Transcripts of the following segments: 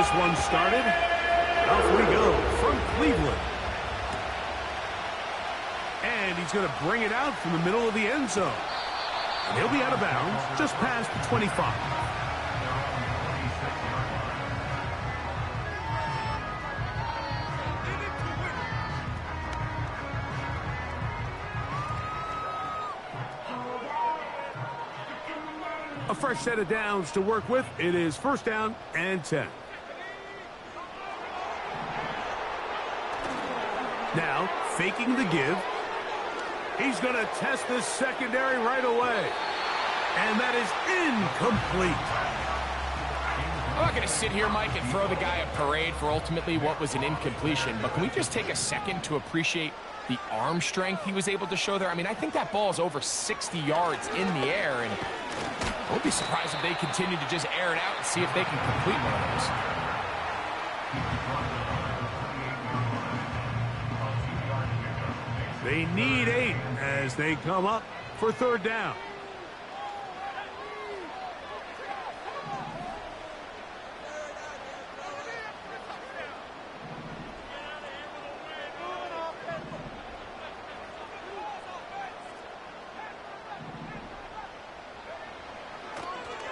this one started. Off we go from Cleveland. And he's going to bring it out from the middle of the end zone. And he'll be out of bounds just past the 25. A fresh set of downs to work with. It is first down and 10. Now, faking the give. He's going to test this secondary right away. And that is incomplete. I'm not going to sit here, Mike, and throw the guy a parade for ultimately what was an incompletion. But can we just take a second to appreciate the arm strength he was able to show there? I mean, I think that ball is over 60 yards in the air, and I won't be surprised if they continue to just air it out and see if they can complete one of those. They need 8 as they come up for third down.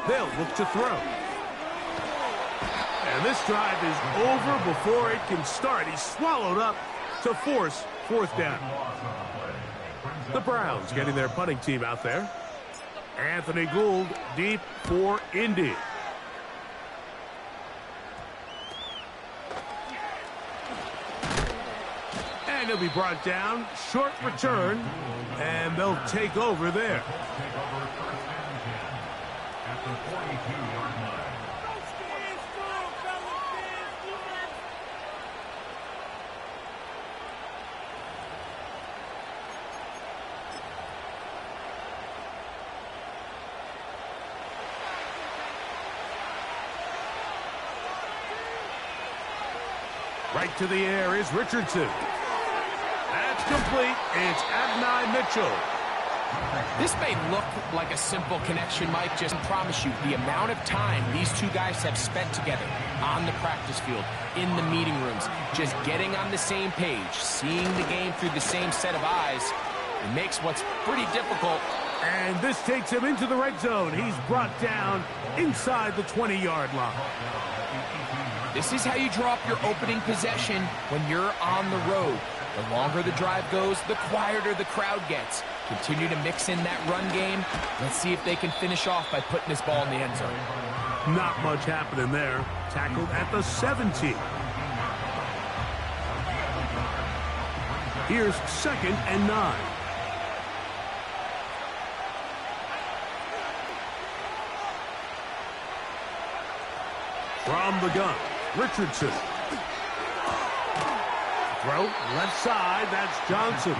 They'll look to throw. And this drive is over before it can start. He's swallowed up to force fourth down. The Browns getting their punting team out there. Anthony Gould deep for Indy. And he'll be brought down. Short return. And they'll take over there. Right to the air is Richardson. That's complete. It's Adonai Mitchell. This may look like a simple connection, Mike. Just promise you, the amount of time these two guys have spent together on the practice field, in the meeting rooms, just getting on the same page, seeing the game through the same set of eyes, it makes what's pretty difficult. And this takes him into the red zone. He's brought down inside the 20-yard line. This is how you draw up your opening possession when you're on the road. The longer the drive goes, the quieter the crowd gets. Continue to mix in that run game. Let's see if they can finish off by putting this ball in the end zone. Not much happening there. Tackled at the 17. Here's second and 9. From the gun, Richardson. Throw left side, that's Johnson.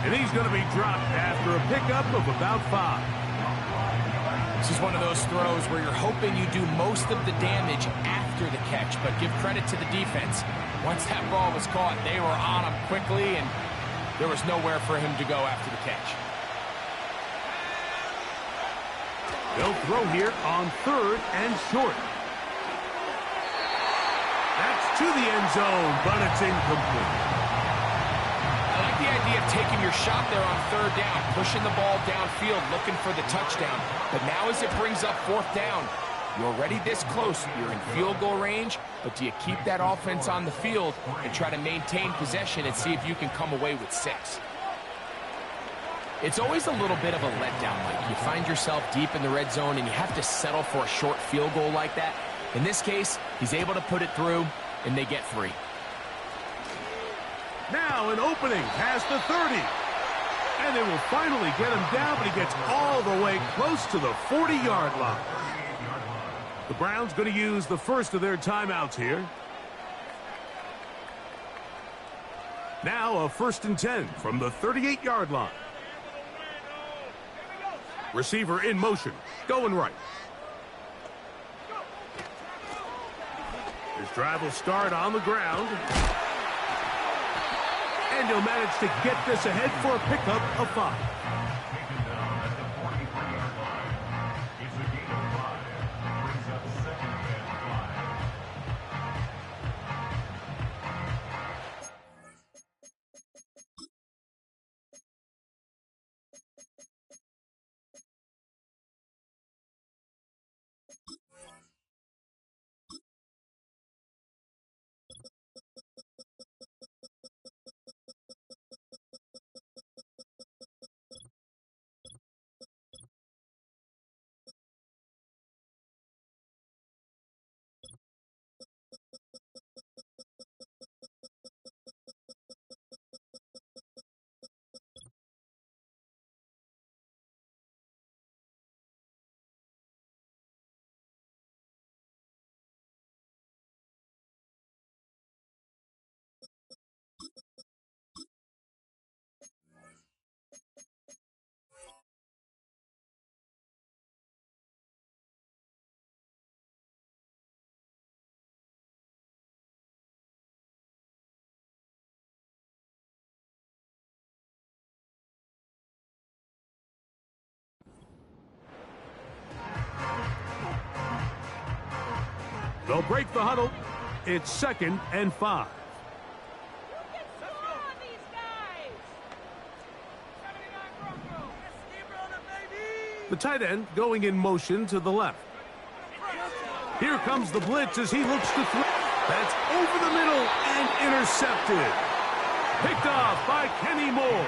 And he's going to be dropped after a pickup of about 5. This is one of those throws where you're hoping you do most of the damage after the catch, but give credit to the defense. Once that ball was caught, they were on him quickly, and there was nowhere for him to go after the catch. They'll throw here on third and short. That's to the end zone, but it's incomplete. I like the idea of taking your shot there on third down, pushing the ball downfield, looking for the touchdown. But now as it brings up fourth down, you're already this close. You're in field goal range, but do you keep that offense on the field and try to maintain possession and see if you can come away with 6? It's always a little bit of a letdown, Mike. You find yourself deep in the red zone and you have to settle for a short field goal like that. In this case, he's able to put it through, and they get 3. Now an opening past the 30. And they will finally get him down, but he gets all the way close to the 40-yard line. The Browns going to use the first of their timeouts here. Now a 1st and 10 from the 38-yard line. Receiver in motion, going right. His drive will start on the ground. And he'll manage to get this ahead for a pickup of 5. They'll break the huddle. It's 2nd and 5. The tight end going in motion to the left. Here comes the blitz as he looks to throw. That's over the middle and intercepted. Picked off by Kenny Moore.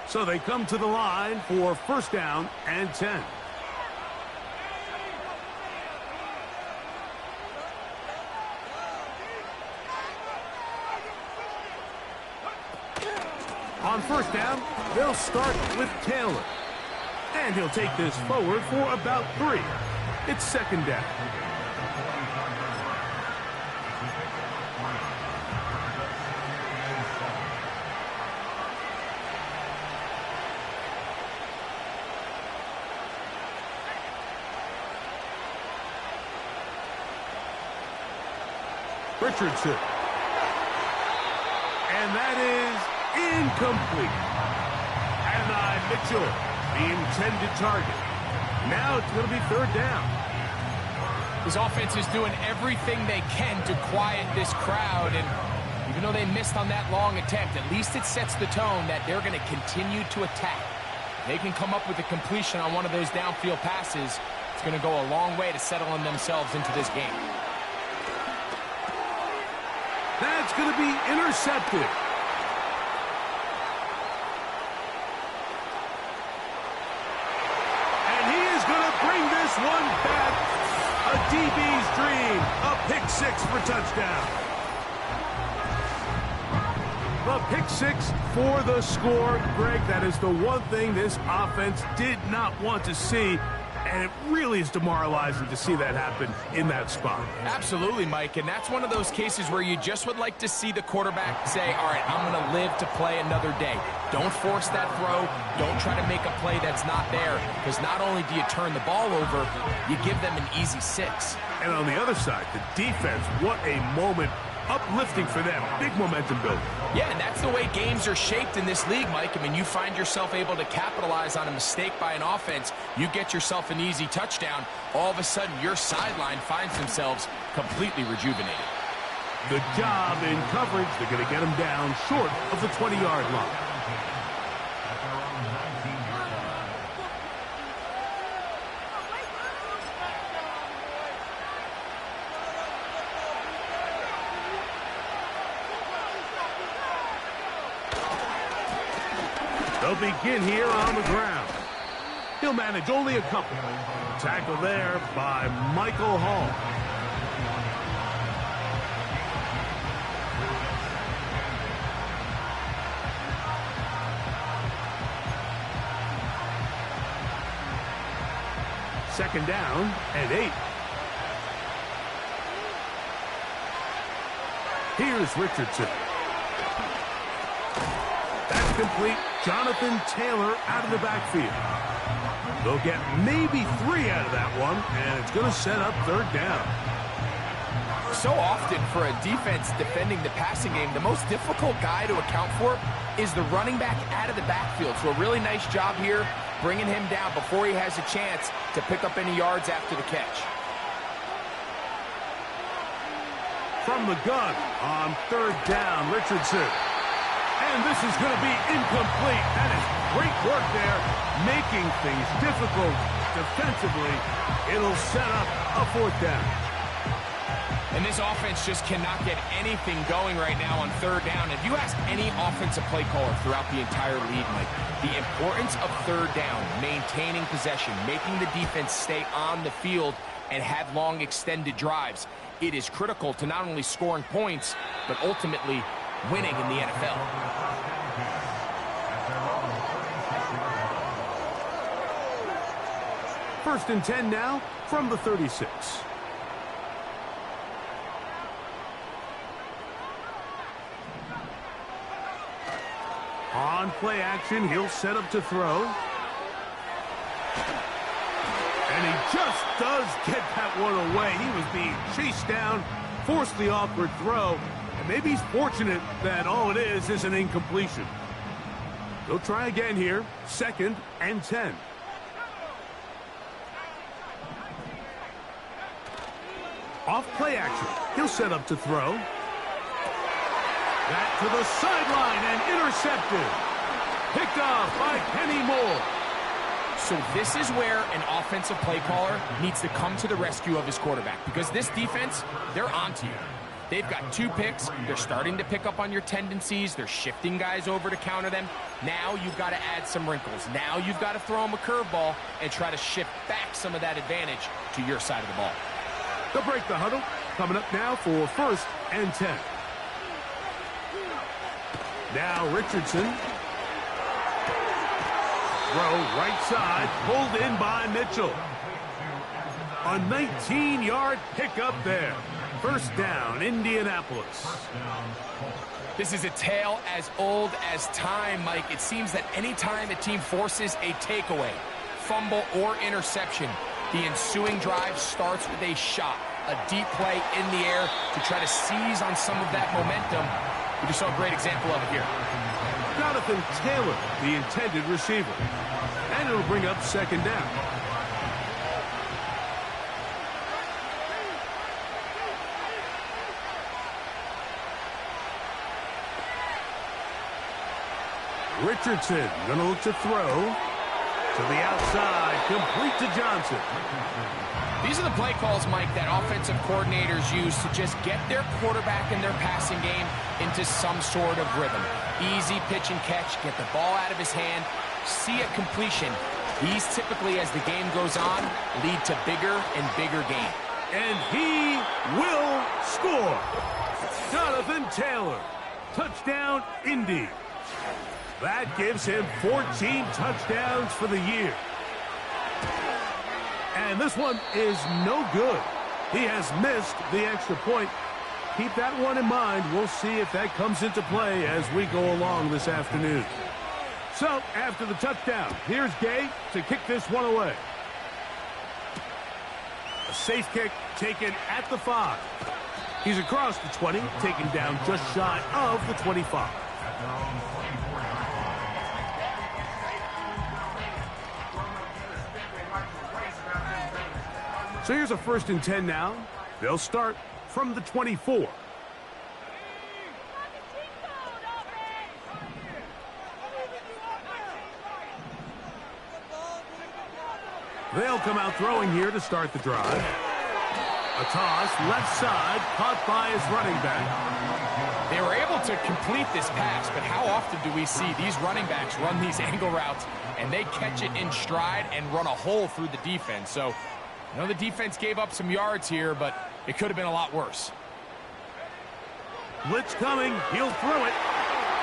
So they come to the line for 1st down and 10. On 1st down, they'll start with Taylor. And he'll take this forward for about 3. It's 2nd down. Richardson. And that is incomplete. Adonai Mitchell, the intended target. Now it's going to be 3rd down. His offense is doing everything they can to quiet this crowd, and even though they missed on that long attempt, at least it sets the tone that they're going to continue to attack. They can come up with a completion on one of those downfield passes. It's going to go a long way to settling themselves into this game. That's going to be intercepted. And he is going to bring this one back. A DB's dream. A pick 6 for touchdown. The pick 6 for the score. Greg, that is the one thing this offense did not want to see. And it really is demoralizing to see that happen in that spot. Absolutely, Mike, and that's one of those cases where you just would like to see the quarterback say, all right, I'm going to live to play another day. Don't force that throw. Don't try to make a play that's not there, because not only do you turn the ball over, you give them an easy 6. And on the other side, the defense, what a moment. Uplifting for them. Big momentum building. Yeah, and that's the way games are shaped in this league, Mike. I mean, you find yourself able to capitalize on a mistake by an offense. You get yourself an easy touchdown. All of a sudden, your sideline finds themselves completely rejuvenated. Good job in coverage. They're going to get them down short of the 20-yard line. They'll begin here on the ground. He'll manage only a couple. Tackle there by Michael Hall. Second down and 8. Here's Richardson. That's complete. Jonathan Taylor out of the backfield. They'll get maybe 3 out of that one, and it's going to set up 3rd down. So often for a defense defending the passing game, the most difficult guy to account for is the running back out of the backfield. So a really nice job here, bringing him down before he has a chance to pick up any yards after the catch. From the gun on 3rd down, Richardson. And this is going to be incomplete. That is great work there, making things difficult defensively. It'll set up a 4th down. And this offense just cannot get anything going right now on 3rd down. If you ask any offensive play caller throughout the entire league, Mike, the importance of 3rd down, maintaining possession, making the defense stay on the field and have long extended drives, it is critical to not only scoring points, but ultimately winning in the NFL. First and 10 now from the 36. On play action, he'll set up to throw. And he just does get that one away. He was being chased down, forced the awkward throw, and maybe he's fortunate that all it is an incompletion. They'll try again here, 2nd and 10. Off play action. He'll set up to throw. Back to the sideline and intercepted. Picked off by Kenny Moore. So this is where an offensive play caller needs to come to the rescue of his quarterback, because this defense, they're onto you. They've got 2 picks. They're starting to pick up on your tendencies. They're shifting guys over to counter them. Now you've got to add some wrinkles. Now you've got to throw them a curveball and try to shift back some of that advantage to your side of the ball. They'll break the huddle. Coming up now for 1st and 10. Now Richardson. Throw right side, pulled in by Mitchell. A 19-yard pickup there. 1st down, Indianapolis. This is a tale as old as time, Mike. It seems that any time a team forces a takeaway, fumble, or interception, the ensuing drive starts with a shot, a deep play in the air to try to seize on some of that momentum. We just saw a great example of it here. Jonathan Taylor, the intended receiver. And it'll bring up 2nd down. Richardson going to look to throw. To the outside, complete to Johnson. These are the play calls, Mike, that offensive coordinators use to just get their quarterback and their passing game into some sort of rhythm. Easy pitch and catch, get the ball out of his hand, see a completion. These typically, as the game goes on, lead to bigger and bigger gains. And he will score. Jonathan Taylor. Touchdown, Indy. That gives him 14 touchdowns for the year. And this one is no good. He has missed the extra point. Keep that one in mind. We'll see if that comes into play as we go along this afternoon. So, after the touchdown, here's Gay to kick this one away. A safe kick taken at the 5. He's across the 20, taken down just shy of the 25. So here's a 1st and 10 now. They'll start from the 24. They'll come out throwing here to start the drive. A toss, left side, caught by his running back. They were able to complete this pass, but how often do we see these running backs run these angle routes and they catch it in stride and run a hole through the defense? So, I know the defense gave up some yards here, but it could have been a lot worse. Blitz coming, he'll throw it.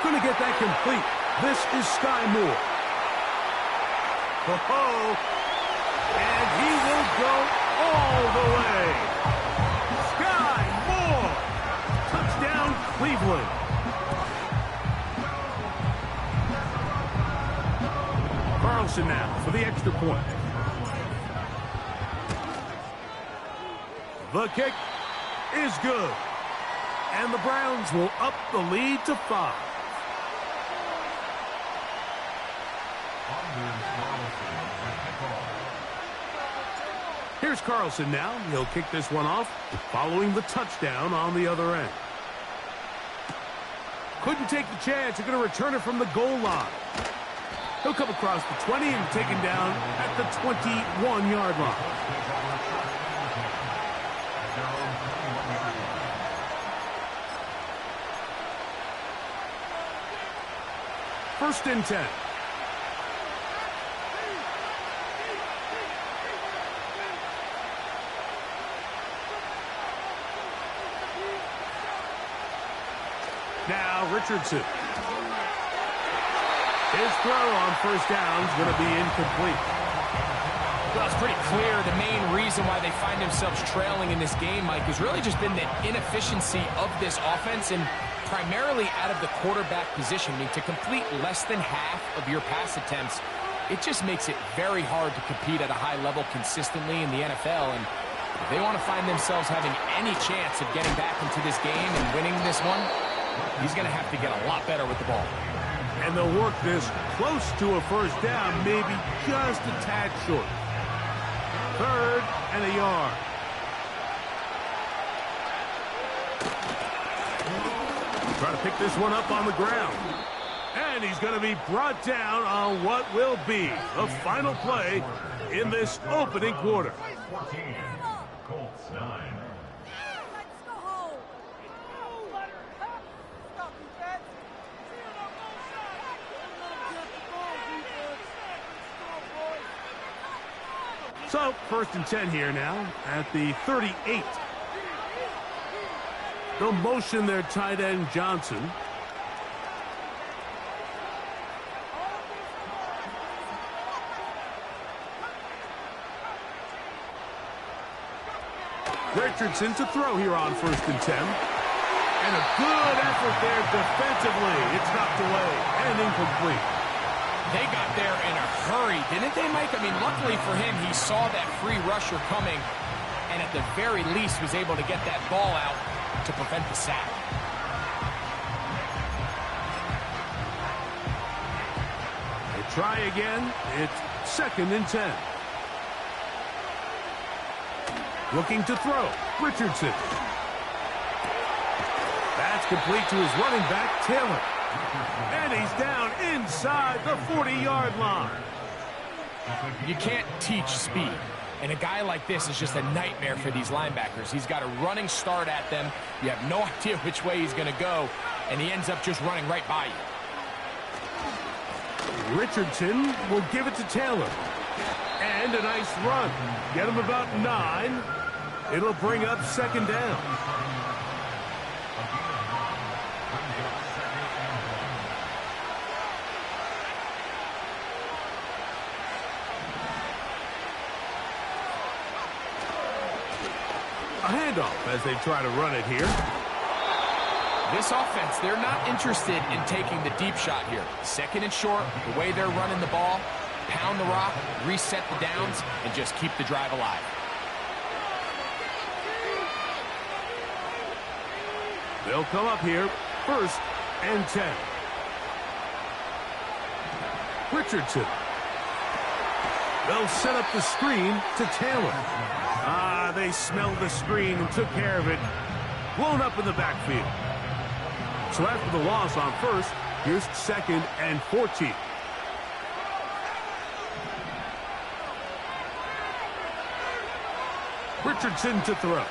Gonna get that complete. This is Sky Moore. Ho-ho! And he will go all the way. Sky Moore. Touchdown, Cleveland. Carlson now for the extra point. The kick is good. And the Browns will up the lead to 5. Here's Carlson now. He'll kick this one off, following the touchdown on the other end. Couldn't take the chance. They're going to return it from the goal line. He'll come across the 20 and taken down at the 21-yard line. First and 10. Now Richardson. His throw on 1st down is going to be incomplete. Well, it's pretty clear the main reason why they find themselves trailing in this game, Mike, has really just been the inefficiency of this offense and primarily out of the quarterback position. I mean, to complete less than half of your pass attempts, it just makes it very hard to compete at a high level consistently in the NFL. And if they want to find themselves having any chance of getting back into this game and winning this one, he's going to have to get a lot better with the ball. And they'll work this close to a first down, maybe just a tad short. 3rd and a yard. Try to pick this one up on the ground. And he's going to be brought down on what will be the final play in this opening quarter. 14, Colts 9. So, 1st and 10 here now at the 38. They'll motion their tight end, Johnson. Richardson to throw here on 1st and 10. And a good effort there defensively. It's knocked away and incomplete. They got there in a hurry, didn't they, Mike? I mean, luckily for him, he saw that free rusher coming and at the very least was able to get that ball out to prevent the sack. They try again. It's 2nd and 10. Looking to throw. Richardson. That's complete to his running back, Taylor. And he's down inside the 40-yard line. You can't teach speed. And a guy like this is just a nightmare for these linebackers. He's got a running start at them. You have no idea which way he's going to go. And he ends up just running right by you. Richardson will give it to Taylor. And a nice run. Get him about 9. It'll bring up 2nd down. A handoff as they try to run it here. This offense, they're not interested in taking the deep shot here. 2nd and short, the way they're running the ball, pound the rock, reset the downs, and just keep the drive alive. They'll come up here, 1st and 10. Richardson. They'll set up the screen to Taylor. They smelled the screen and took care of it. Blown up in the backfield. So after the loss on 1st, here's 2nd and 14. Richardson to throw.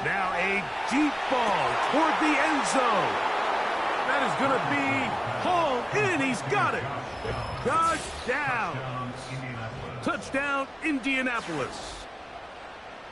Now a deep ball toward the end zone. That is going to be hauled in. He's got it. Touchdown. Touchdown, Indianapolis.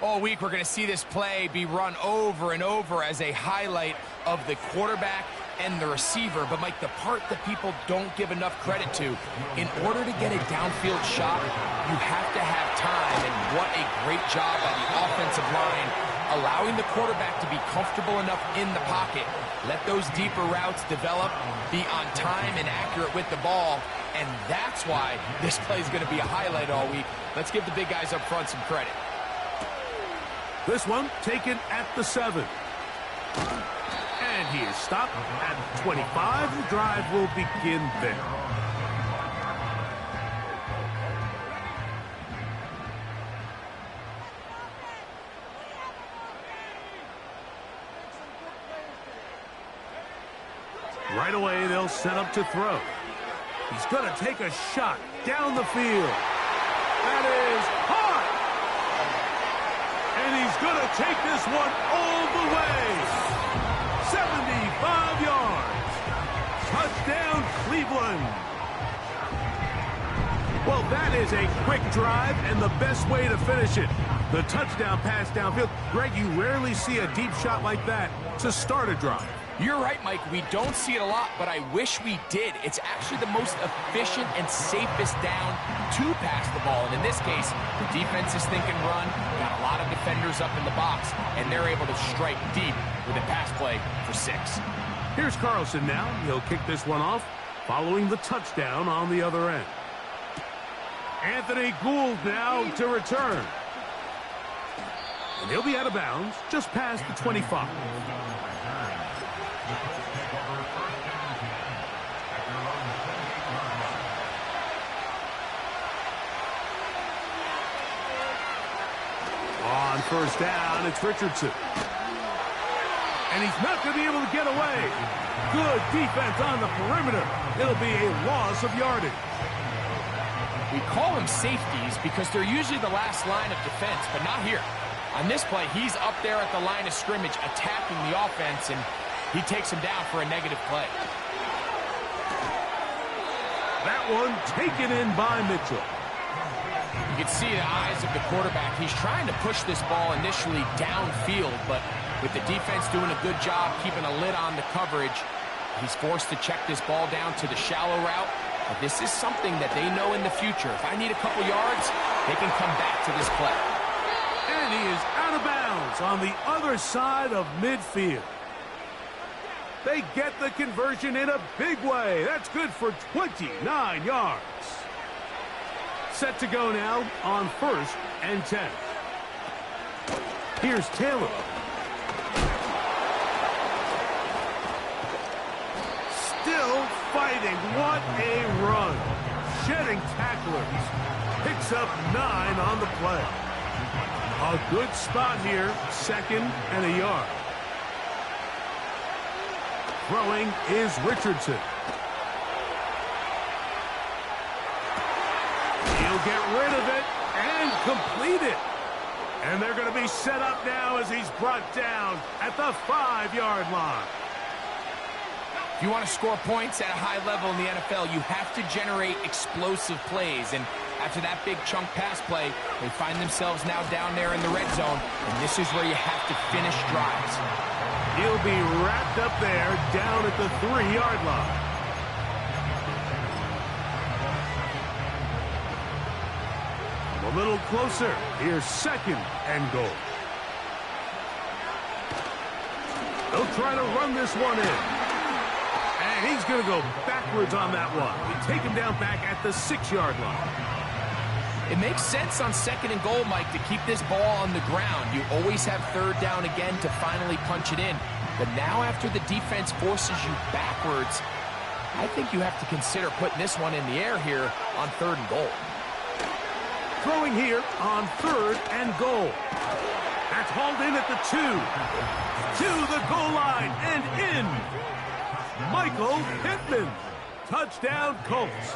All week, we're going to see this play be run over and over as a highlight of the quarterback and the receiver. But, Mike, the part that people don't give enough credit to, in order to get a downfield shot, you have to have time. And what a great job by the offensive line, allowing the quarterback to be comfortable enough in the pocket, let those deeper routes develop, be on time and accurate with the ball. And that's why this play is going to be a highlight all week. Let's give the big guys up front some credit. This one taken at the 7. And he is stopped at 25. The drive will begin there. Right away, they'll set up to throw. He's going to take a shot down the field. That is hard. And he's going to take this one all the way. 75 yards. Touchdown, Cleveland. Well, that is a quick drive and the best way to finish it. The touchdown pass downfield. Greg, you rarely see a deep shot like that to start a drive. You're right, Mike. We don't see it a lot, but I wish we did. It's actually the most efficient and safest down to pass the ball. And in this case, the defense is thinking run, got a lot of defenders up in the box, and they're able to strike deep with a pass play for 6. Here's Carlson now. He'll kick this one off following the touchdown on the other end. Anthony Gould now to return. And he'll be out of bounds just past the 25. On first down, it's Richardson. And he's not going to be able to get away. Good defense on the perimeter. It'll be a loss of yardage. We call them safeties because they're usually the last line of defense, but not here. On this play, he's up there at the line of scrimmage attacking the offense, and he takes him down for a negative play. That one taken in by Mitchell. You can see the eyes of the quarterback. He's trying to push this ball initially downfield, but with the defense doing a good job keeping a lid on the coverage, he's forced to check this ball down to the shallow route. But this is something that they know in the future. If I need a couple yards, they can come back to this play. And he is out of bounds on the other side of midfield. They get the conversion in a big way. That's good for 29 yards. Set to go now on 1st and 10. Here's Taylor. Still fighting. What a run. Shedding tacklers. Picks up 9 on the play. A good spot here. 2nd and a yard. Throwing is Richardson. He'll get rid of it and complete it. And they're going to be set up now as he's brought down at the 5-yard line. If you want to score points at a high level in the NFL, you have to generate explosive plays. And after that big chunk pass play, they find themselves now down there in the red zone. And this is where you have to finish drives. He'll be wrapped up there down at the 3-yard line. A little closer. Here's 2nd and goal. They'll try to run this one in. And he's going to go backwards on that one. We take him down back at the 6-yard line. It makes sense on 2nd and goal, Mike, to keep this ball on the ground. You always have 3rd down again to finally punch it in. But now after the defense forces you backwards, I think you have to consider putting this one in the air here on 3rd and goal. Throwing here on 3rd and goal. That's hauled in at the 2. To the goal line and in. Michael Pittman. Touchdown Colts.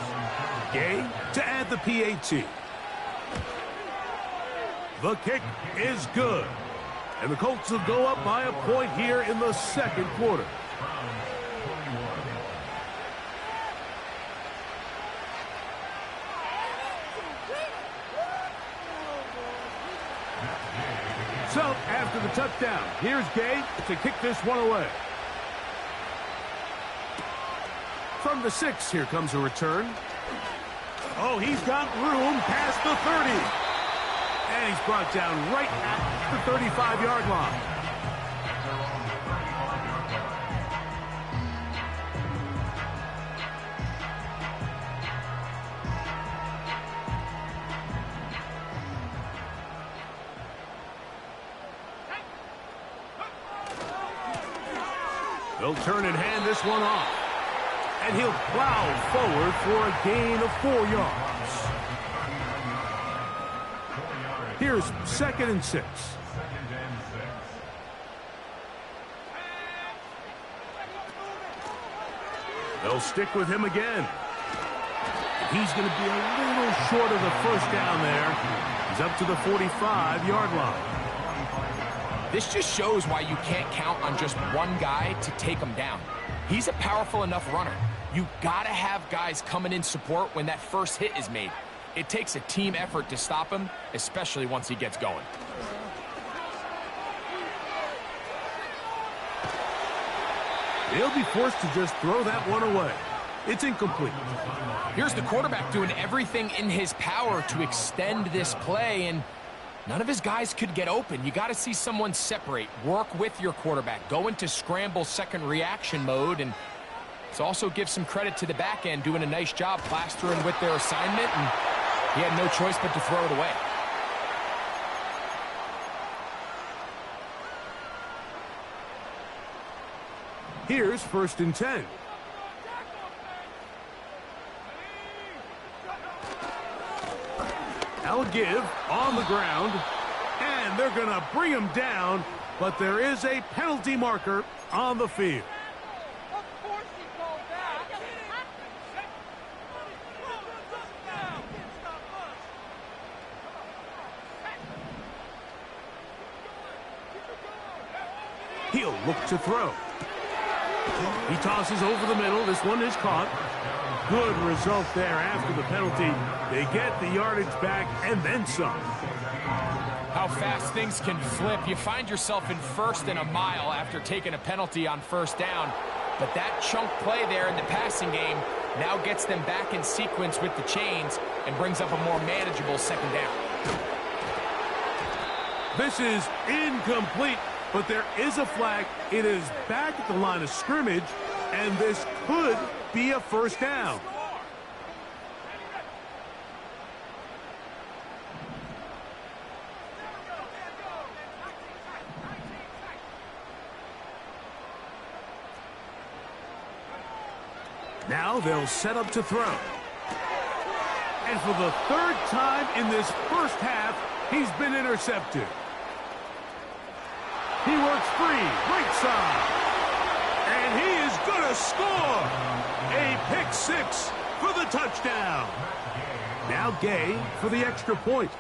Gay to add the PAT. The kick is good. And the Colts will go up by a point here in the 2nd quarter. So, after the touchdown, here's Gay to kick this one away. From the 6, here comes a return. Oh, he's got room past the 30. And he's brought down right at the 35-yard line. They'll turn and hand this one off. And he'll plow forward for a gain of 4 yards. Here's 2nd and 6. They'll stick with him again. He's going to be a little short of the 1st down there. He's up to the 45-yard line. This just shows why you can't count on just one guy to take him down. He's a powerful enough runner. You got to have guys coming in support when that first hit is made. It takes a team effort to stop him, especially once he gets going. He'll be forced to just throw that one away. It's incomplete. Here's the quarterback doing everything in his power to extend this play, and none of his guys could get open. You got to see someone separate, work with your quarterback, go into scramble second reaction mode, and Let's also give some credit to the back end doing a nice job plastering with their assignment, and he had no choice but to throw it away. Here's 1st and 10. They'll give on the ground, and they're going to bring him down, but there is a penalty marker on the field. He'll look to throw. He tosses over the middle. This one is caught. Good result there after the penalty. They get the yardage back and then some. How fast things can flip. You find yourself in 1st and a mile after taking a penalty on 1st down. But that chunk play there in the passing game now gets them back in sequence with the chains and brings up a more manageable 2nd down. This is incomplete, but there is a flag. It is back at the line of scrimmage, and this could be a 1st down. Now they'll set up to throw. And for the 3rd time in this 1st half, he's been intercepted. He works free, right side. And he is going to score. A pick 6 for the touchdown. Now Gay for the extra point.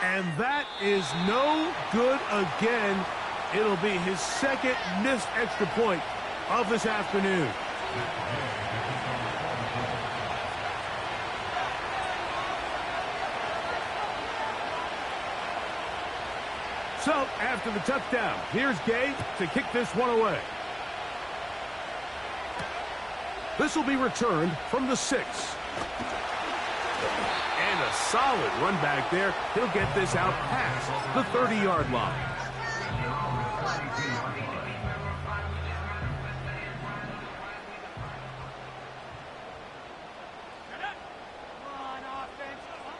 And that is no good again. It'll be his 2nd missed extra point of this afternoon. So, after the touchdown, here's Gay to kick this one away. This will be returned from the 6. And a solid run back there. He'll get this out past the 30-yard line.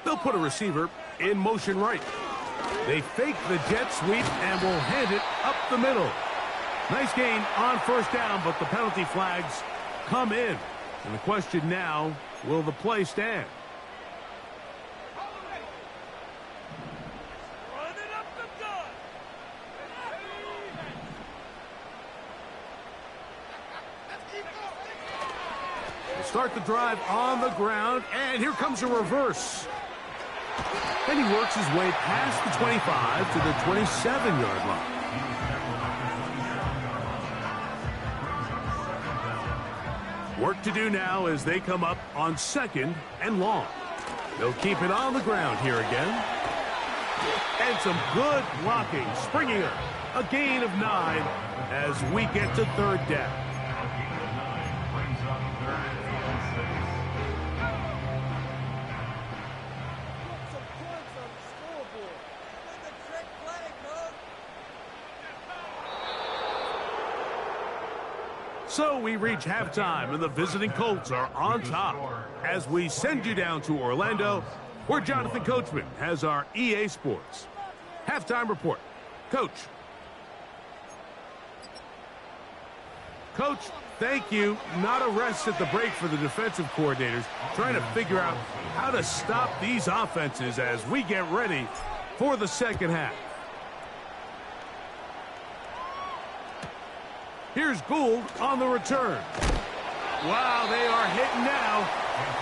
They'll put a receiver in motion right. They fake the jet sweep and will hand it up the middle. Nice gain on 1st down, but the penalty flags come in. And the question now, will the play stand? We'll start the drive on the ground, and here comes a reverse. Then he works his way past the 25 to the 27-yard line. Work to do now as they come up on 2nd and long. They'll keep it on the ground here again. And some good blocking. Springer, a gain of 9 as we get to 3rd down. So we reach halftime, and the visiting Colts are on top as we send you down to Orlando, where Jonathan Coachman has our EA Sports halftime report. Coach. Coach, thank you. Not a rest at the break for the defensive coordinators, trying to figure out how to stop these offenses as we get ready for the 2nd half. Here's Gould on the return. Wow, they are hitting now.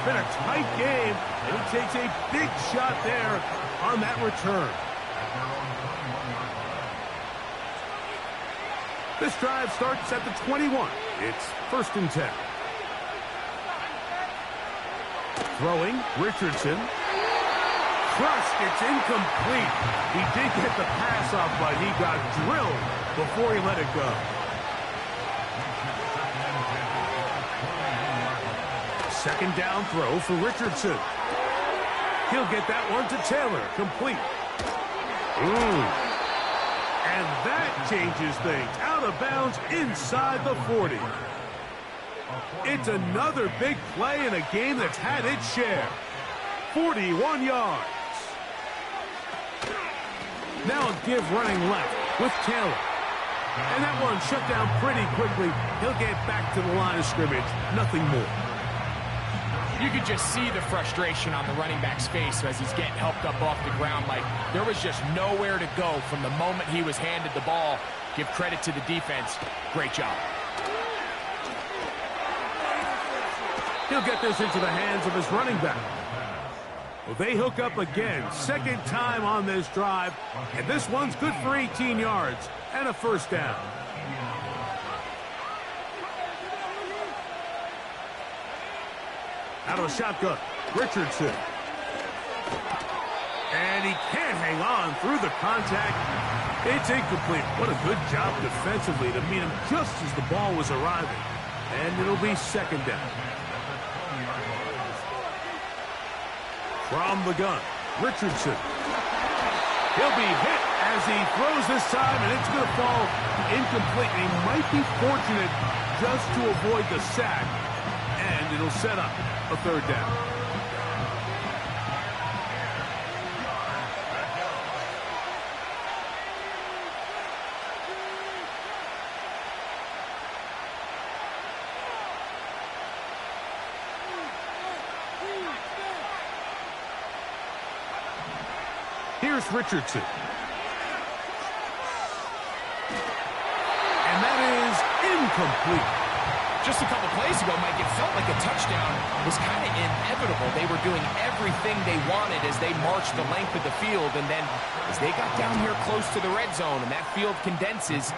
Been a tight game, and he takes a big shot there on that return. This drive starts at the 21. It's 1st and 10. Throwing, Richardson. Crushed, it's incomplete. He did get the pass off, but he got drilled before he let it go. Second down throw for Richardson. He'll get that one to Taylor, complete. And that changes things. Out of bounds inside the 40. It's another big play in a game that's had its share. 41 yards. Now a give running left with Taylor. And that one shut down pretty quickly. He'll get back to the line of scrimmage. Nothing more. You could just see the frustration on the running back's face as he's getting helped up off the ground. Like, there was just nowhere to go from the moment he was handed the ball. Give credit to the defense. Great job. He'll get this into the hands of his running back. Well, they hook up again. Second time on this drive. And this one's good for 18 yards and a first down. Out of a shotgun, Richardson. And he can't hang on through the contact. It's incomplete. What a good job defensively to meet him just as the ball was arriving. And it'll be second down. From the gun, Richardson. He'll be hit as he throws this time, and it's going to fall incomplete. He might be fortunate just to avoid the sack, and it'll set up a third down. Here's Richardson. And that is incomplete. Just a couple plays ago, Mike, it felt like a touchdown was kind of inevitable. They were doing everything they wanted as they marched the length of the field. And then as they got down here close to the red zone and that field condenses,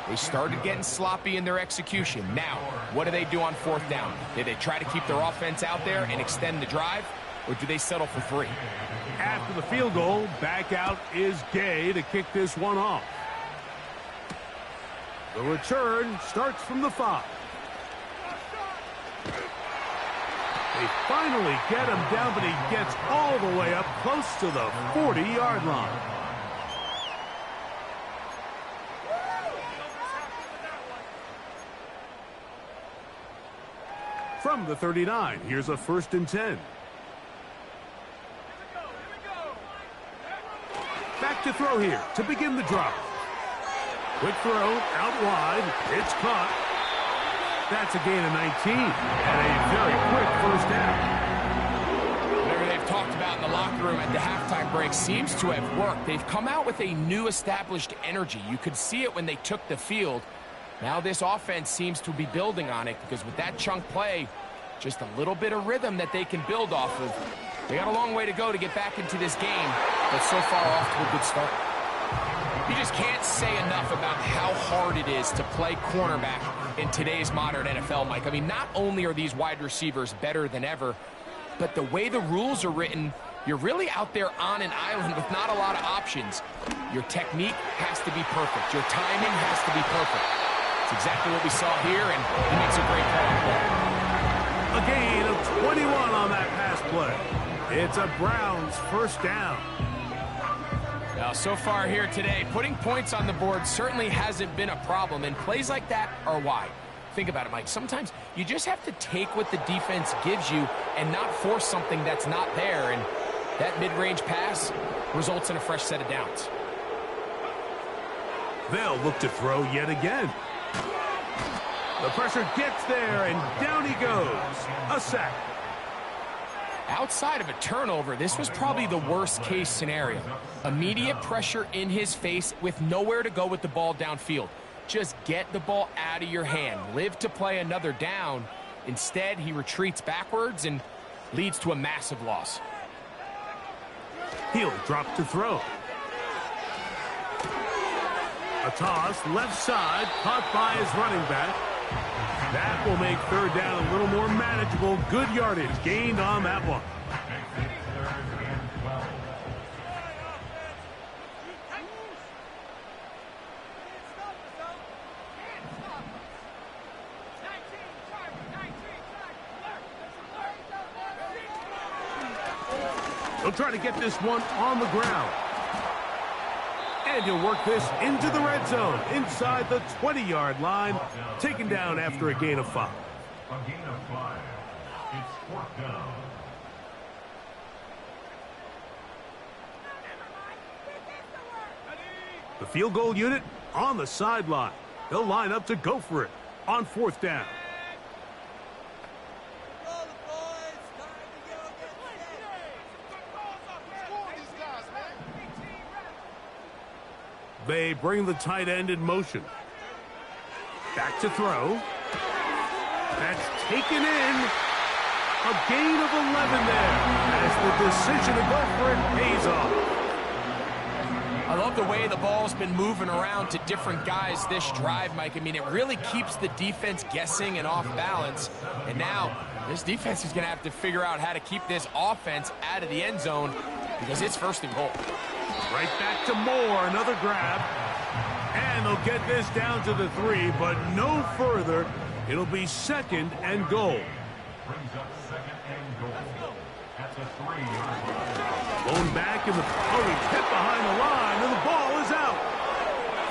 they started getting sloppy in their execution. Now, what do they do on fourth down? Did they try to keep their offense out there and extend the drive? Or do they settle for 3? After the field goal, back out is Gay to kick this one off. The return starts from the 5. They finally get him down, but he gets all the way up close to the 40-yard line. From the 39, here's a 1st and 10. Back to throw here to begin the drive. Quick throw out wide. It's caught. That's a gain of 19 and a very quick first down. Whatever they've talked about in the locker room at the halftime break seems to have worked. They've come out with a new established energy. You could see it when they took the field. Now this offense seems to be building on it because with that chunk play, just a little bit of rhythm that they can build off of. They got a long way to go to get back into this game, but so far off to a good start. You just can't say enough about how hard it is to play cornerback in today's modern NFL, Mike. I mean, not only are these wide receivers better than ever, but the way the rules are written, you're really out there on an island with not a lot of options. Your technique has to be perfect. Your timing has to be perfect. It's exactly what we saw here, and he makes a great play. A gain of 21 on that pass play. It's a Browns first down. Now, so far here today, putting points on the board certainly hasn't been a problem, and plays like that are why. Think about it, Mike. Sometimes you just have to take what the defense gives you and not force something that's not there, and that mid-range pass results in a fresh set of downs. They'll look to throw yet again. The pressure gets there, and down he goes. A sack. Outside of a turnover, this was probably the worst-case scenario. Immediate pressure in his face with nowhere to go with the ball downfield. Just get the ball out of your hand. Live to play another down. Instead, he retreats backwards and leads to a massive loss. He'll drop to throw. A toss, left side, caught by his running back. That will make third down a little more manageable. Good yardage gained on that one. They'll try to get this one on the ground. And he'll work this into the red zone, inside the 20-yard line, taken down after a gain of 5. A gain of 5. It's 4th down. The field goal unit on the sideline. They'll line up to go for it on 4th down. They bring the tight end in motion. Back to throw. That's taken in. A gain of 11 there as the decision to go for it pays off. I love the way the ball's been moving around to different guys this drive, Mike. I mean, it really keeps the defense guessing and off balance. And now this defense is going to have to figure out how to keep this offense out of the end zone because it's 1st and goal. Right back to Moore, another grab. And they'll get this down to the 3, but no further. It'll be 2nd and goal. Brings up 2nd and goal. At the 3-yard line. Blown back in the... Oh, he's hit behind the line, and the ball is out.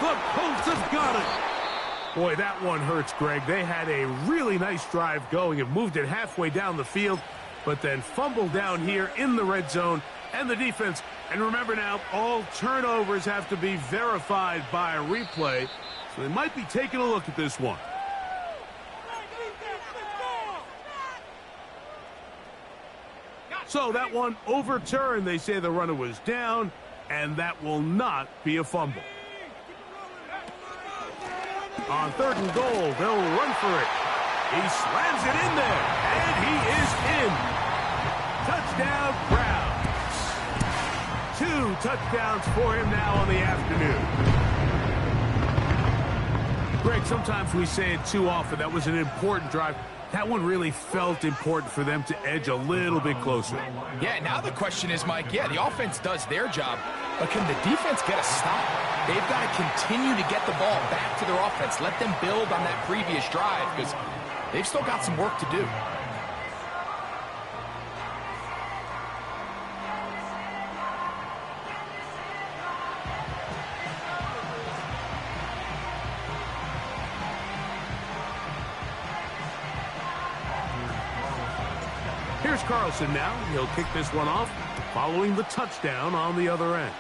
The Colts have got it. Boy, that one hurts, Greg. They had a really nice drive going and moved it halfway down the field, but then fumbled down here in the red zone, and the defense... And remember now, all turnovers have to be verified by a replay, so they might be taking a look at this one. So that one overturned. They say the runner was down, and that will not be a fumble. On 3rd and goal, they'll run for it. He slams it in there, and he is in. Touchdown, Browns. 2 touchdowns for him now on the afternoon. Greg, sometimes we say it too often. That was an important drive. That one really felt important for them to edge a little bit closer. Yeah, now the question is, Mike, the offense does their job, but can the defense get a stop? They've got to continue to get the ball back to their offense. Let them build on that previous drive because they've still got some work to do. Here's Carlson now. He'll kick this one off following the touchdown on the other end.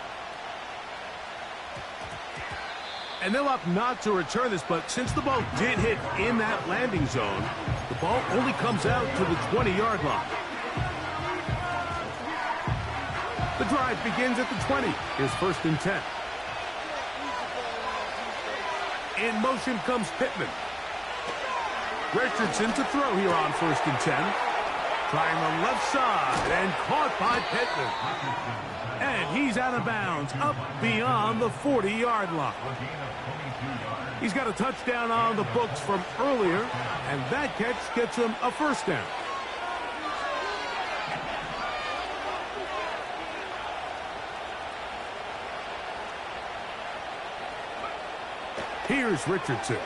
And they'll opt not to return this, but since the ball did hit in that landing zone, the ball only comes out to the 20-yard line. The drive begins at the 20. Here's 1st and 10. In motion comes Pittman. Richardson to throw here on 1st and 10. Trying the left side and caught by Pittman. And he's out of bounds up beyond the 40-yard line. He's got a touchdown on the books from earlier, and that catch gets him a 1st down. Here's Richardson.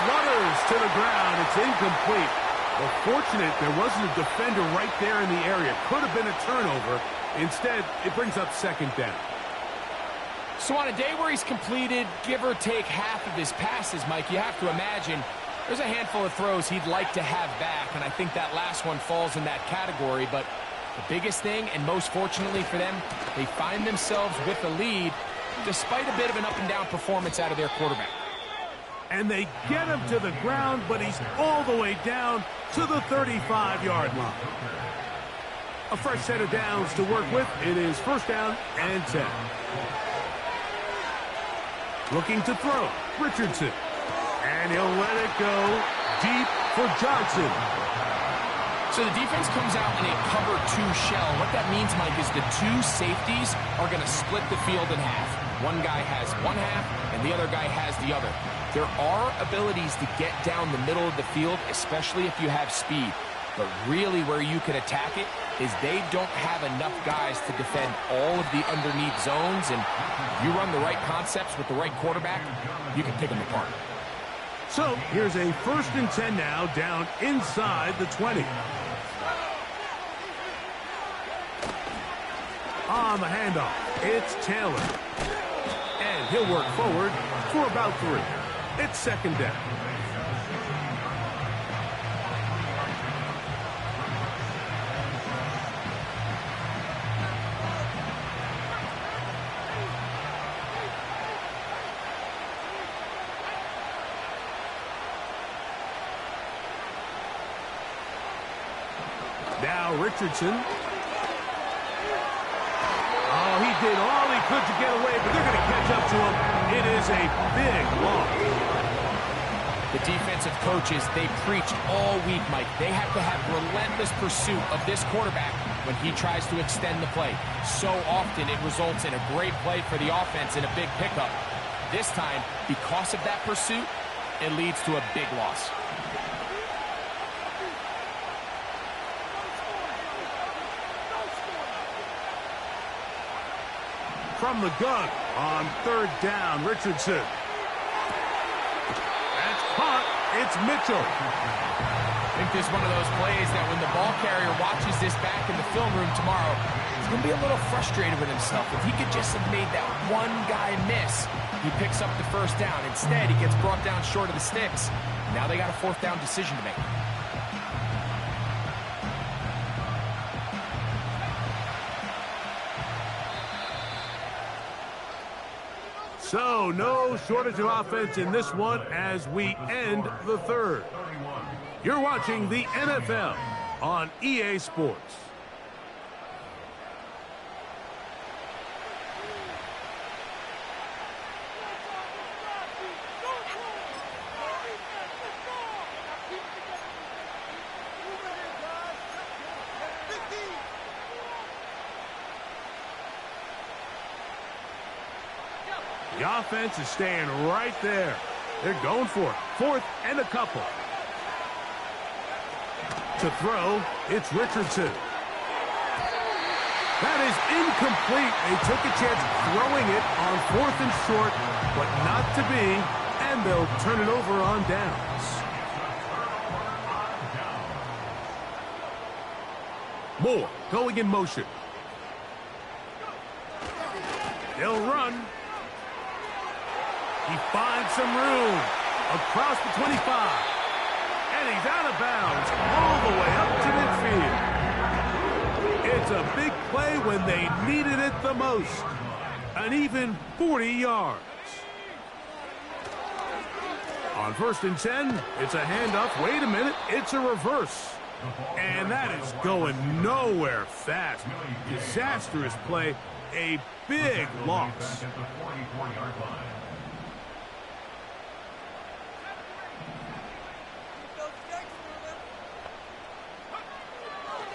Flutters to the ground. It's incomplete. Well, fortunate there wasn't a defender right there in the area. Could have been a turnover. Instead, it brings up 2nd down. So on a day where he's completed, give or take half of his passes, Mike, you have to imagine there's a handful of throws he'd like to have back, and I think that last one falls in that category. But the biggest thing, and most fortunately for them, they find themselves with the lead despite a bit of an up-and-down performance out of their quarterback. And they get him to the ground, but he's all the way down to the 35-yard line. A fresh set of downs to work with. It is 1st down and 10. Looking to throw. Richardson. And he'll let it go deep for Johnson. So the defense comes out in a cover 2 shell. What that means, Mike, is the 2 safeties are going to split the field in half. One guy has one half, and the other guy has the other. There are abilities to get down the middle of the field, especially if you have speed. But really where you can attack it is they don't have enough guys to defend all of the underneath zones, and you run the right concepts with the right quarterback, you can pick them apart. So here's a 1st and 10 now down inside the 20. On the handoff, it's Taylor. And he'll work forward for about 3. It's second down. Now Richardson. Oh, he did all he could to get away, but they're going to catch up to him. It is a big loss. The defensive coaches, they preached all week, Mike. They have to have relentless pursuit of this quarterback when he tries to extend the play. So often it results in a great play for the offense and a big pickup. This time, because of that pursuit, it leads to a big loss. From the gun on third down, Richardson. That's caught. It's Mitchell. I think this is one of those plays that when the ball carrier watches this back in the film room tomorrow, he's going to be a little frustrated with himself. If he could just have made that one guy miss, he picks up the first down. Instead, he gets brought down short of the sticks. Now they got a fourth down decision to make. So, no shortage of offense in this one as we end the third. You're watching the NFL on EA Sports. The offense is staying right there. They're going for it. 4th and a couple. To throw, it's Richardson. That is incomplete. They took a chance throwing it on 4th and short, but not to be, and they'll turn it over on downs. Moore going in motion. They'll run. He finds some room across the 25. And he's out of bounds all the way up to midfield. It's a big play when they needed it the most. An even 40 yards. On 1st and 10, it's a handoff. Wait a minute, it's a reverse. And that is going nowhere fast. Disastrous play. A big loss.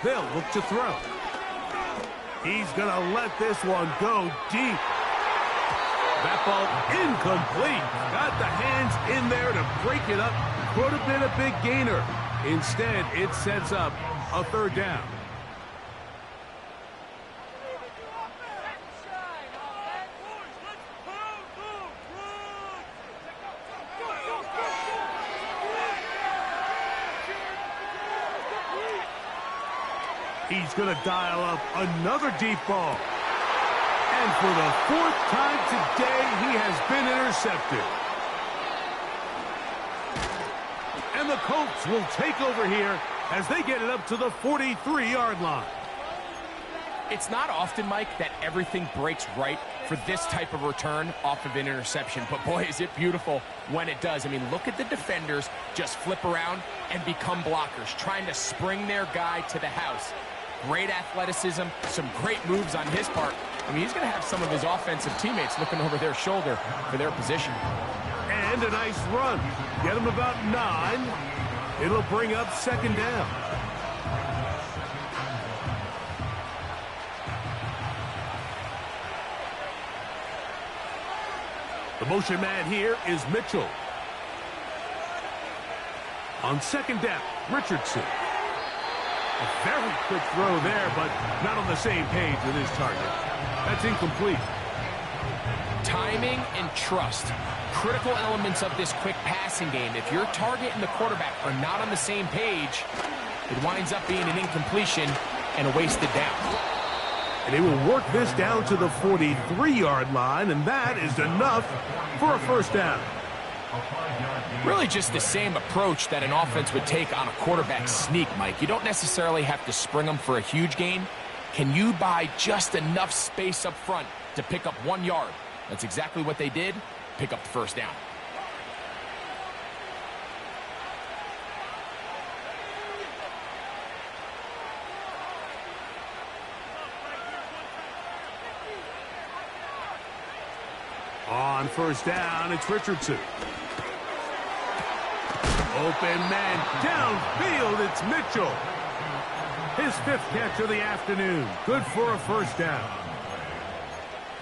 They'll look to throw. He's going to let this one go deep. That ball incomplete. Got the hands in there to break it up. Could have been a big gainer. Instead, it sets up a 3rd down. He's going to dial up another deep ball. And for the 4th time today, he has been intercepted. And the Colts will take over here as they get it up to the 43-yard line. It's not often, Mike, that everything breaks right for this type of return off of an interception. But, boy, is it beautiful when it does. I mean, look at the defenders just flip around and become blockers, trying to spring their guy to the house. Great athleticism, some great moves on his part. I mean, he's going to have some of his offensive teammates looking over their shoulder for their position. And a nice run. Get him about 9. It'll bring up 2nd down. The motion man here is Mitchell. On 2nd down, Richardson. A very quick throw there, but not on the same page with his target. That's incomplete. Timing and trust. Critical elements of this quick passing game. If your target and the quarterback are not on the same page, it winds up being an incompletion and a wasted down. And he will work this down to the 43-yard line, and that is enough for a first down. Really just the same approach that an offense would take on a quarterback sneak, Mike. You don't necessarily have to spring them for a huge gain. Can you buy just enough space up front to pick up 1 yard? That's exactly what they did. Pick up the first down. On first down, it's Richardson. Open man downfield, it's Mitchell. His 5th catch of the afternoon. Good for a first down.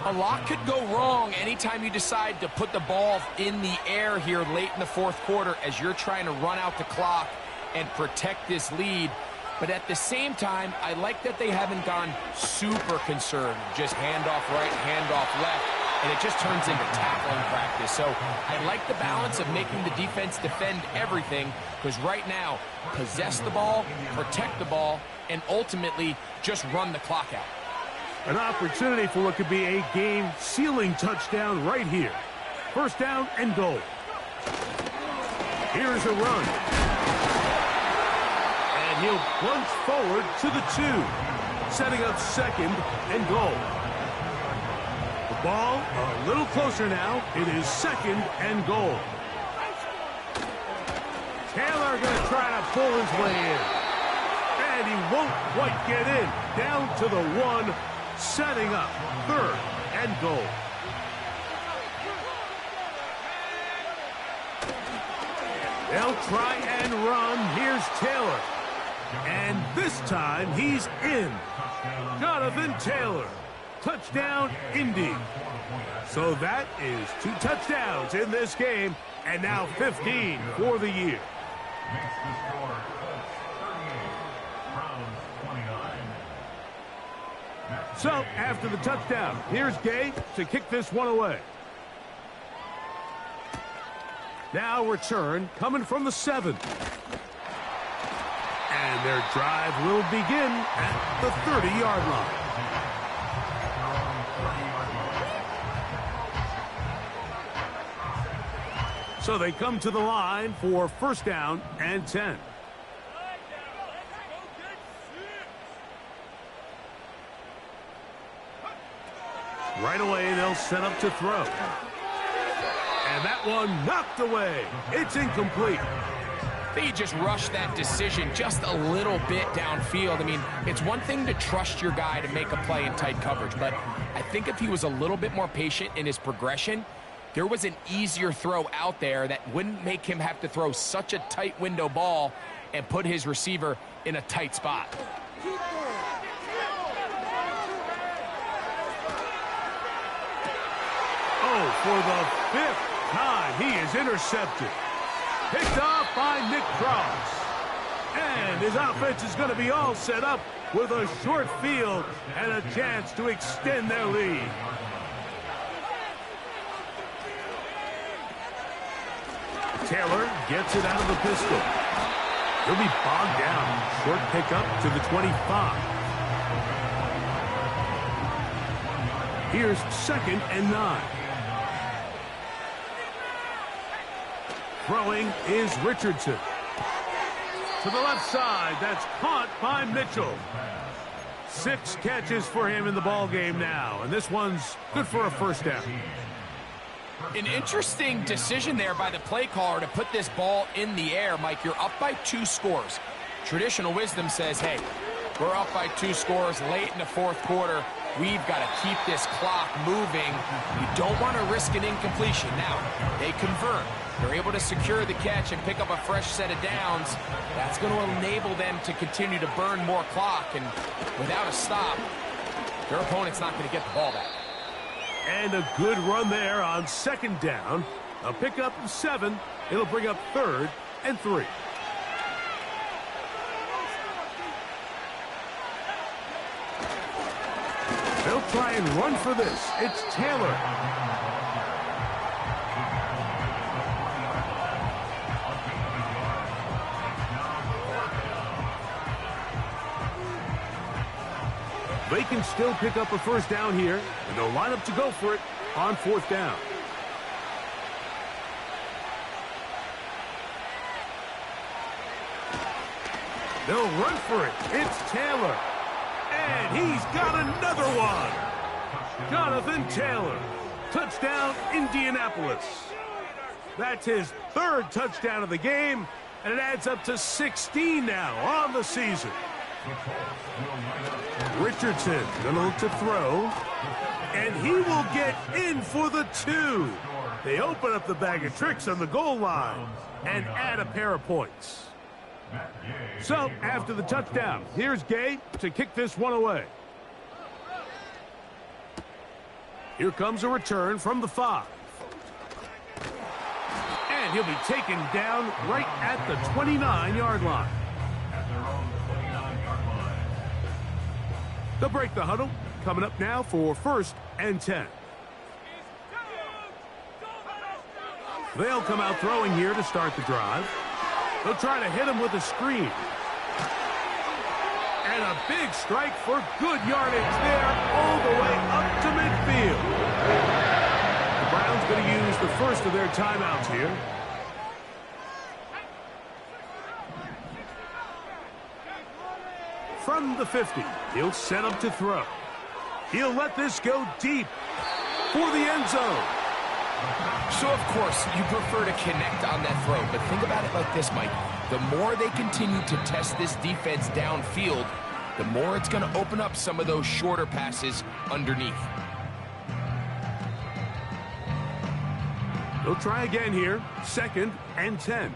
A lot could go wrong anytime you decide to put the ball in the air here late in the 4th quarter as you're trying to run out the clock and protect this lead. But at the same time, I like that they haven't gone super conservative. Just handoff right, handoff left. And it just turns into tackling practice. So I like the balance of making the defense defend everything, because right now, possess the ball, protect the ball, and ultimately just run the clock out. An opportunity for what could be a game-sealing touchdown right here. First down and goal. Here's a run. And he'll plunge forward to the 2, setting up second and goal. Ball a little closer now. It is second and goal. Taylor going to try to pull his way in. And he won't quite get in. Down to the 1, setting up third and goal. They'll try and run. Here's Taylor. And this time he's in. Jonathan Taylor. Touchdown, Indy. So that is 2 touchdowns in this game, and now 15 for the year. Next to score, 38, Browns 29. So after the touchdown, here's Gay to kick this one away. Now return coming from the 7. And their drive will begin at the 30-yard line. So they come to the line for first down and 10. Right away, they'll set up to throw. And that one knocked away. It's incomplete. They just rushed that decision just a little bit downfield. I mean, it's one thing to trust your guy to make a play in tight coverage, but I think if he was a little bit more patient in his progression, there was an easier throw out there that wouldn't make him have to throw such a tight window ball and put his receiver in a tight spot. Oh, for the 5th time, he is intercepted. Picked off by Nick Cross. And his offense is going to be all set up with a short field and a chance to extend their lead. Taylor gets it out of the pistol. He'll be bogged down. Short pickup to the 25. Here's second and 9. Throwing is Richardson. To the left side, that's caught by Mitchell. 6 catches for him in the ball game now, and this one's good for a first down. An interesting decision there by the play caller to put this ball in the air. Mike, you're up by 2 scores. Traditional wisdom says, hey, we're up by 2 scores late in the 4th quarter. We've got to keep this clock moving. You don't want to risk an incompletion. Now, they convert. They're able to secure the catch and pick up a fresh set of downs. That's going to enable them to continue to burn more clock. And without a stop, their opponent's not going to get the ball back. And a good run there on second down. A pickup of 7. It'll bring up third and 3. They'll try and run for this. It's Taylor. They can still pick up a first down here, and they'll line up to go for it on fourth down. They'll run for it. It's Taylor. And he's got another one. Jonathan Taylor. Touchdown, Indianapolis. That's his third touchdown of the game, and it adds up to 16 now on the season. Richardson gonna look to throw, and he will get in for the 2. They open up the bag of tricks on the goal line and add a pair of points. So, after the touchdown, here's Gay to kick this one away. Here comes a return from the 5. And he'll be taken down right at the 29-yard line. They'll break the huddle. Coming up now for 1st and 10. They'll come out throwing here to start the drive. They'll try to hit him with a screen. And a big strike for good yardage there all the way up to midfield. The Browns going to use the first of their timeouts here. From the 50, he'll set up to throw. He'll let this go deep for the end zone. So, of course, you prefer to connect on that throw, but think about it like this, Mike. The more they continue to test this defense downfield, the more it's going to open up some of those shorter passes underneath. They'll try again here. 2nd and 10.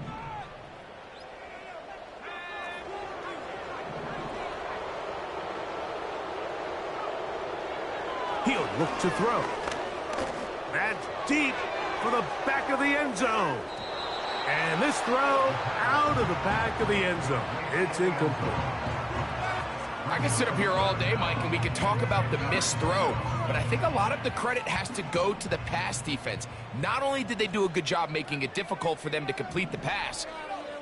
He'll look to throw. That's deep for the back of the end zone. And this throw out of the back of the end zone. It's incomplete. I could sit up here all day, Mike, and we could talk about the missed throw, but I think a lot of the credit has to go to the pass defense. Not only did they do a good job making it difficult for them to complete the pass,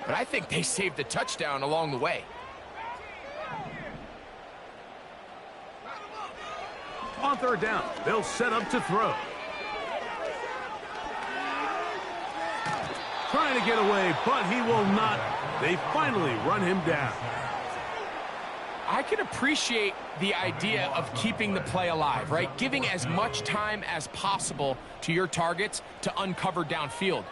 but I think they saved the touchdown along the way. On 3rd down, they'll set up to throw. Trying to get away, but he will not. They finally run him down. I can appreciate the idea of keeping the play alive, right? Giving as much time as possible to your targets to uncover downfield.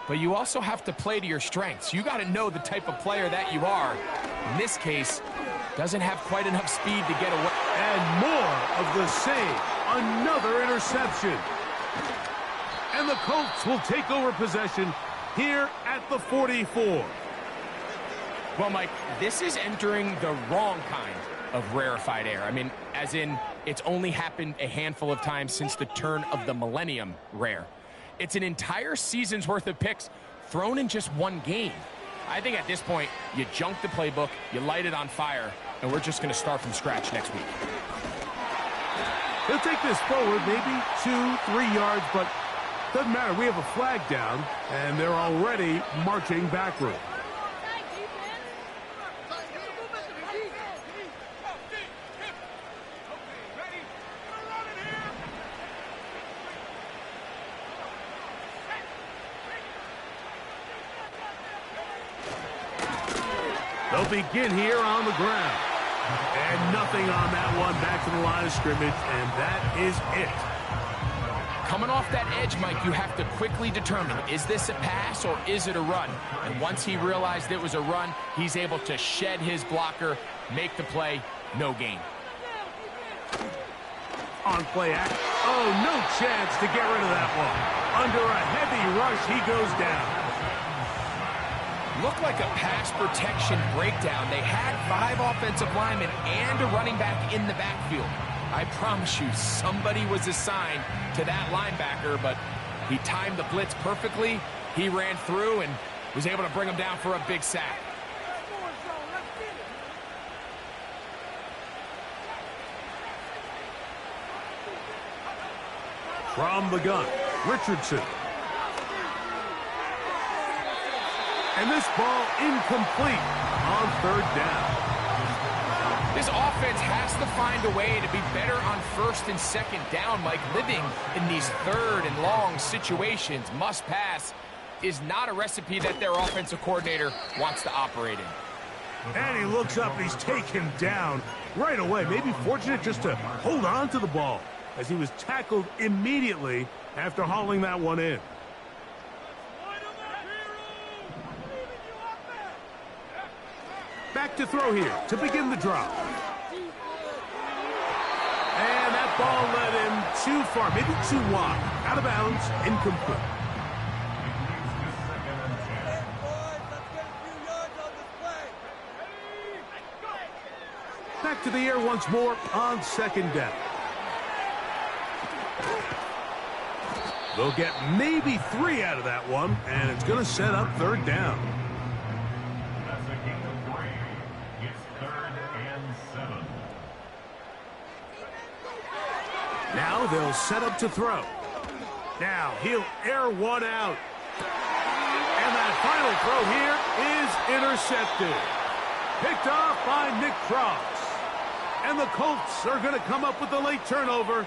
But you also have to play to your strengths. You got to know the type of player that you are. In this case, doesn't have quite enough speed to get away. And more of the same. Another interception. And the Colts will take over possession here at the 44. Well, Mike, this is entering the wrong kind of rarefied air. I mean, as in, it's only happened a handful of times since the turn of the millennium rare. It's an entire season's worth of picks thrown in just one game. I think at this point, you junk the playbook, you light it on fire, and we're just going to start from scratch next week. They'll take this forward, maybe 2-3 yards, but doesn't matter. We have a flag down, and they're already marching backward. They'll begin here on the ground. And nothing on that one. Back to the line of scrimmage, and that is it. Coming off that edge, Mike, you have to quickly determine, is this a pass or is it a run? And once he realized it was a run, he's able to shed his blocker, make the play, no gain. On play act. Oh, no chance to get rid of that one. Under a heavy rush, he goes down. Looked like a pass protection breakdown. They had 5 offensive linemen and a running back in the backfield. I promise you, somebody was assigned to that linebacker, but he timed the blitz perfectly. He ran through and was able to bring him down for a big sack. From the gun, Richardson. And this ball incomplete on 3rd down. This offense has to find a way to be better on first and second down, Mike. Living in these third and long situations, must pass, is not a recipe that their offensive coordinator wants to operate in. And he looks up and he's taken down right away. Maybe fortunate just to hold on to the ball as he was tackled immediately after hauling that one in. Back to throw here to begin the drop. And that ball led him too far, maybe too wide. Out of bounds, incomplete. Back to the air once more on second down. They'll get maybe 3 out of that one, and it's going to set up third down. That's a gain of 3. It's 3rd and 7. Now they'll set up to throw. Now he'll air one out. And that final throw here is intercepted. Picked off by Nick Cross. And the Colts are going to come up with the late turnover